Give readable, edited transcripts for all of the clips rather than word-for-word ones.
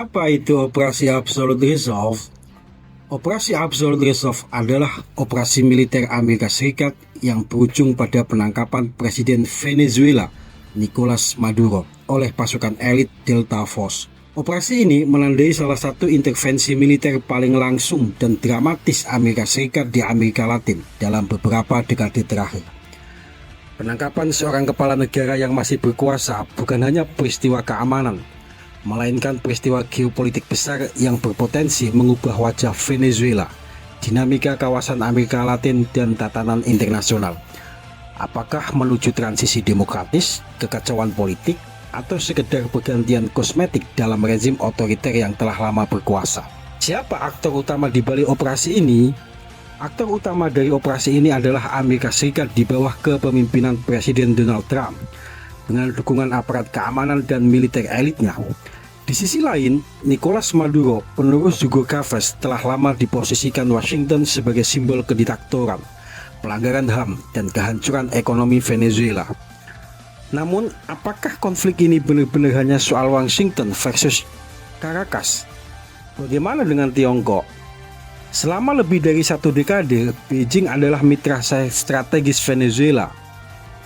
Apa itu Operasi Absolute Resolve? Operasi Absolute Resolve adalah operasi militer Amerika Serikat yang berujung pada penangkapan Presiden Venezuela, Nicolas Maduro, oleh pasukan elit Delta Force. Operasi ini menandai salah satu intervensi militer paling langsung dan dramatis Amerika Serikat di Amerika Latin dalam beberapa dekade terakhir. Penangkapan seorang kepala negara yang masih berkuasa bukan hanya peristiwa keamanan, melainkan peristiwa geopolitik besar yang berpotensi mengubah wajah Venezuela, dinamika kawasan Amerika Latin, dan tatanan internasional. Apakah menuju transisi demokratis, kekacauan politik, atau sekedar pergantian kosmetik dalam rezim otoriter yang telah lama berkuasa? Siapa aktor utama di balik operasi ini? Aktor utama dari operasi ini adalah Amerika Serikat di bawah kepemimpinan Presiden Donald Trump dengan dukungan aparat keamanan dan militer elitnya. Di sisi lain, Nicolas Maduro, penerus Hugo Chavez, telah lama diposisikan Washington sebagai simbol kediktatoran, pelanggaran HAM, dan kehancuran ekonomi Venezuela. Namun, apakah konflik ini benar-benar hanya soal Washington versus Caracas? Bagaimana dengan Tiongkok? Selama lebih dari satu dekade, Beijing adalah mitra strategis Venezuela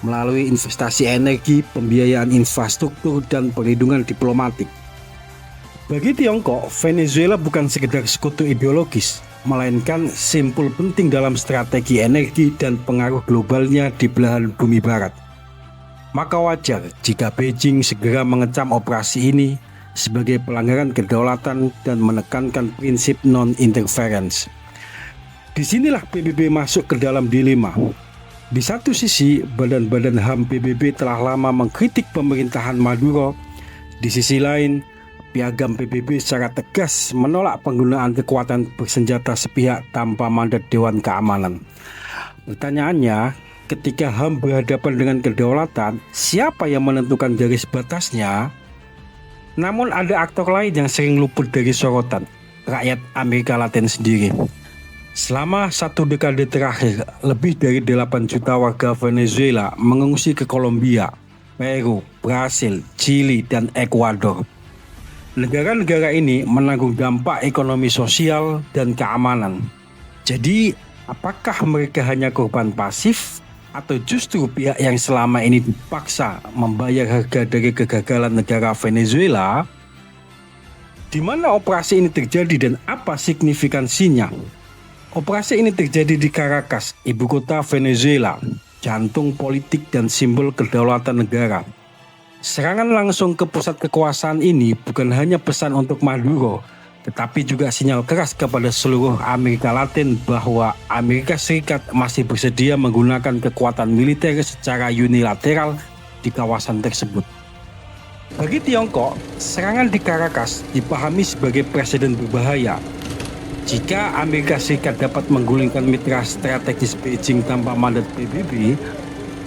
melalui investasi energi, pembiayaan infrastruktur, dan perlindungan diplomatik. Bagi Tiongkok, Venezuela bukan sekedar sekutu ideologis, melainkan simpul penting dalam strategi energi dan pengaruh globalnya di belahan bumi barat. Maka wajar jika Beijing segera mengecam operasi ini sebagai pelanggaran kedaulatan dan menekankan prinsip non-interference. Disinilah PBB masuk ke dalam dilema. Di satu sisi, badan-badan HAM PBB telah lama mengkritik pemerintahan Maduro. Di sisi lain, Piagam PBB secara tegas menolak penggunaan kekuatan bersenjata sepihak tanpa mandat Dewan Keamanan. Pertanyaannya, ketika HAM berhadapan dengan kedaulatan, siapa yang menentukan garis batasnya? Namun ada aktor lain yang sering luput dari sorotan, rakyat Amerika Latin sendiri. Selama satu dekade terakhir, lebih dari 8 juta warga Venezuela mengungsi ke Kolombia, Peru, Brasil, Chili, dan Ekuador. Negara-negara ini menanggung dampak ekonomi sosial dan keamanan. Jadi, apakah mereka hanya korban pasif atau justru pihak yang selama ini dipaksa membayar harga dari kegagalan negara Venezuela? Di mana operasi ini terjadi dan apa signifikansinya? Operasi ini terjadi di Caracas, ibu kota Venezuela, jantung politik dan simbol kedaulatan negara. Serangan langsung ke pusat kekuasaan ini bukan hanya pesan untuk Maduro, tetapi juga sinyal keras kepada seluruh Amerika Latin bahwa Amerika Serikat masih bersedia menggunakan kekuatan militer secara unilateral di kawasan tersebut. Bagi Tiongkok, serangan di Caracas dipahami sebagai presiden berbahaya. Jika Amerika Serikat dapat menggulingkan mitra strategis Beijing tanpa mandat PBB,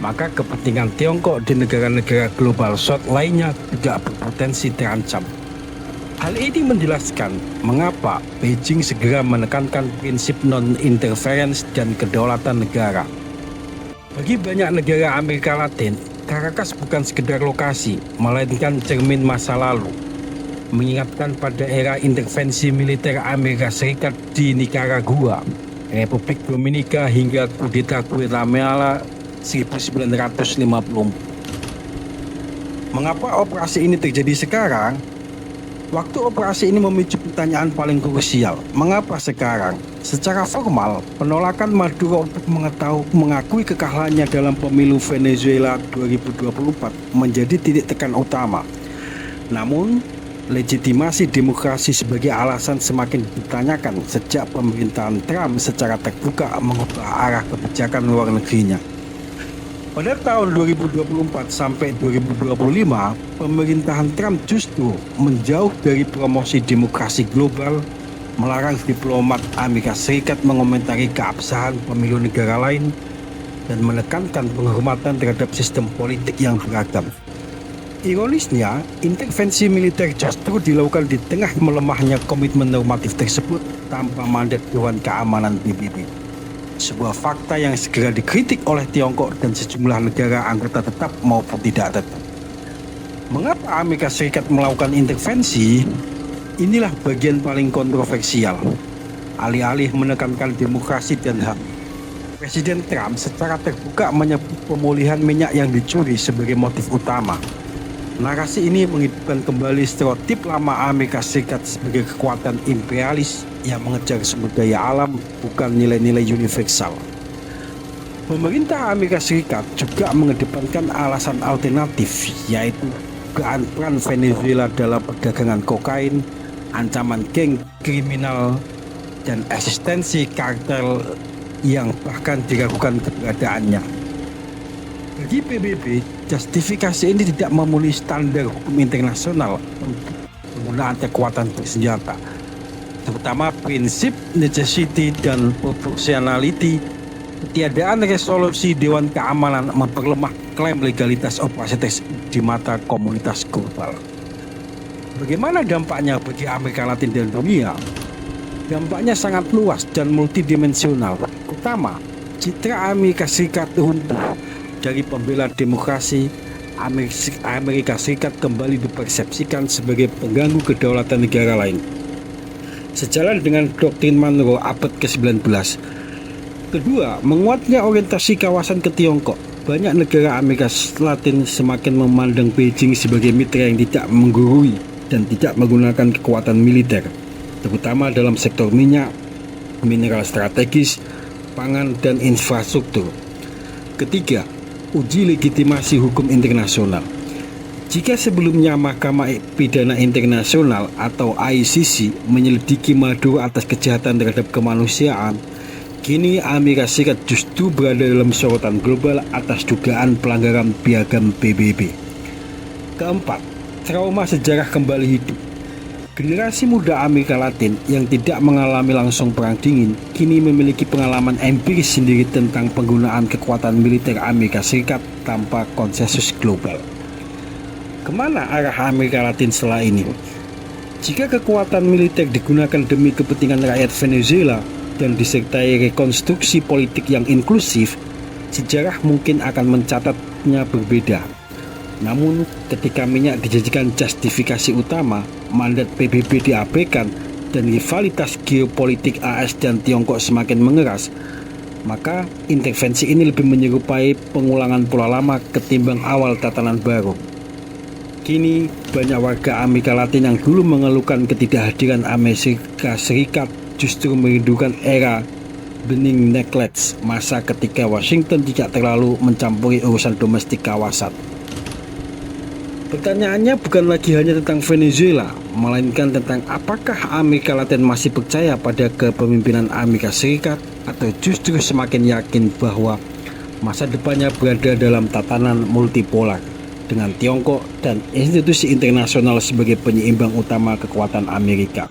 maka kepentingan Tiongkok di negara-negara global South lainnya juga berpotensi terancam. Hal ini menjelaskan mengapa Beijing segera menekankan prinsip non-interference dan kedaulatan negara. Bagi banyak negara Amerika Latin, Caracas bukan sekedar lokasi, melainkan cermin masa lalu, mengingatkan pada era intervensi militer Amerika Serikat di Nicaragua, Republik Dominika hingga kudeta Guatemala 1950. Mengapa operasi ini terjadi sekarang? Waktu operasi ini memicu pertanyaan paling krusial. Mengapa sekarang? Secara formal, penolakan Maduro untuk mengakui kekalahannya dalam pemilu Venezuela 2024 menjadi titik tekan utama. Namun, legitimasi demokrasi sebagai alasan semakin ditanyakan sejak pemerintahan Trump secara terbuka mengubah arah kebijakan luar negerinya. Pada tahun 2024 sampai 2025, pemerintahan Trump justru menjauh dari promosi demokrasi global, melarang diplomat Amerika Serikat mengomentari keabsahan pemilu negara lain, dan menekankan penghormatan terhadap sistem politik yang beragam. Ironisnya, intervensi militer justru dilakukan di tengah melemahnya komitmen normatif tersebut tanpa mandat Dewan Keamanan PBB. Sebuah fakta yang segera dikritik oleh Tiongkok dan sejumlah negara anggota tetap maupun tidak tetap. Mengapa Amerika Serikat melakukan intervensi? Inilah bagian paling kontroversial. Alih-alih menekankan demokrasi dan HAM, Presiden Trump secara terbuka menyebut pemulihan minyak yang dicuri sebagai motif utama. Narasi ini menghidupkan kembali stereotip lama Amerika Serikat sebagai kekuatan imperialis yang mengejar sumber daya alam, bukan nilai-nilai universal. Pemerintah Amerika Serikat juga mengedepankan alasan alternatif, yaitu dugaan peran Venezuela dalam perdagangan kokain, ancaman geng kriminal, dan eksistensi kartel yang bahkan diragukan keberadaannya. Bagi PBB, justifikasi ini tidak memenuhi standar hukum internasional untuk penggunaan kekuatan bersenjata, terutama prinsip necessity dan proportionality. Ketiadaan resolusi Dewan Keamanan memperlemah klaim legalitas operasi tersebut di mata komunitas global. Bagaimana dampaknya bagi Amerika Latin dan dunia? Dampaknya sangat luas dan multidimensional. Pertama, citra Amerika Serikat runtuh. Dari pembela demokrasi, Amerika Serikat kembali dipersepsikan sebagai pengganggu kedaulatan negara lain. Sejalan dengan doktrin Monroe abad ke-19. Kedua, menguatnya orientasi kawasan ke Tiongkok. Banyak negara Amerika Latin semakin memandang Beijing sebagai mitra yang tidak menggurui dan tidak menggunakan kekuatan militer, terutama dalam sektor minyak, mineral strategis, pangan, dan infrastruktur. Ketiga, uji legitimasi hukum internasional. Jika sebelumnya Mahkamah Pidana Internasional atau ICC menyelidiki Maduro atas kejahatan terhadap kemanusiaan, kini Amerika Serikat justru berada dalam sorotan global atas dugaan pelanggaran piagam PBB. Keempat, trauma sejarah kembali hidup. Generasi muda Amerika Latin yang tidak mengalami langsung perang dingin kini memiliki pengalaman empiris sendiri tentang penggunaan kekuatan militer Amerika Serikat tanpa konsensus global. Kemana arah Amerika Latin setelah ini? Jika kekuatan militer digunakan demi kepentingan rakyat Venezuela dan disertai rekonstruksi politik yang inklusif, sejarah mungkin akan mencatatnya berbeda. Namun, ketika minyak dijadikan justifikasi utama, mandat PBB diabaikan, dan rivalitas geopolitik AS dan Tiongkok semakin mengeras, maka intervensi ini lebih menyerupai pengulangan pola lama ketimbang awal tatanan baru. Kini, banyak warga Amerika Latin yang dulu mengeluhkan ketidakhadiran Amerika Serikat justru merindukan era Benign Neglect, masa ketika Washington tidak terlalu mencampuri urusan domestik kawasan. Pertanyaannya bukan lagi hanya tentang Venezuela, melainkan tentang apakah Amerika Latin masih percaya pada kepemimpinan Amerika Serikat atau justru semakin yakin bahwa masa depannya berada dalam tatanan multipolar dengan Tiongkok dan institusi internasional sebagai penyeimbang utama kekuatan Amerika.